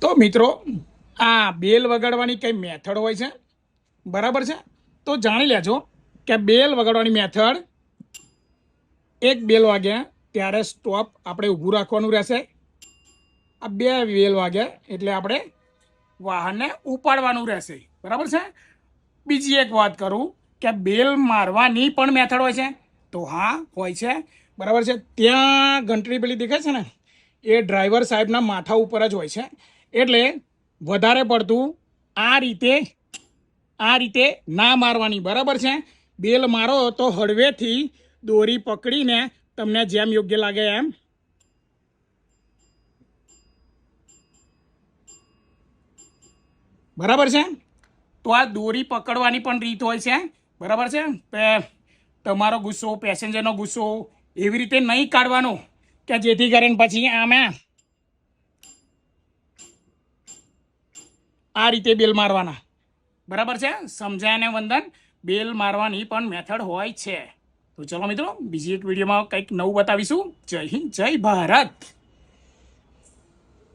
તો મિત્રો, આ બેલ વગાડવાની કઈ મેથડ હોય છે, બરાબર છે? તો જાણી લેજો કે બેલ વગાડવાની મેથડ, એક બેલ વાગે ત્યારે સ્ટોપ આપણે ઊભું રાખવાનું રહેશે. આ બે બેલ વાગે એટલે આપણે વાહનને ઉપાડવાનું રહેશે, બરાબર છે? બીજી એક વાત કરું કે બેલ મારવાની પણ મેથડ હોય છે. તો હા, હોય છે, બરાબર છે. ત્યાં ઘંટડી પેલી દેખાય છે ને, એ ડ્રાઈવર સાહેબના માથા ઉપર જ હોય છે. એટલે વધારે પડતું આ રીતે ના મારવાની, બરાબર છે? બેલ મારો તો હળવેથી દોરી પકડીને તમને જેમ યોગ્ય લાગે એમ. બરાબર છે? તો આ દોરી પકડવાની પણ રીત હોય છે, બરાબર છે? તમારો ગુસ્સો, પેસેન્જરનો ગુસ્સો એવી રીતે નહીં કાઢવાનો કે જેથી કરીને પછી આમાં આ રીતે બેલ મારવાના, બરાબર છે? સમજાય ને વંદન? બેલ મારવાની પણ મેથડ હોય છે. તો ચલો મિત્રો, બીજી એક વિડીયોમાં કંઈક નવું બતાવીશું. જય હિન્દ, જય ભારત.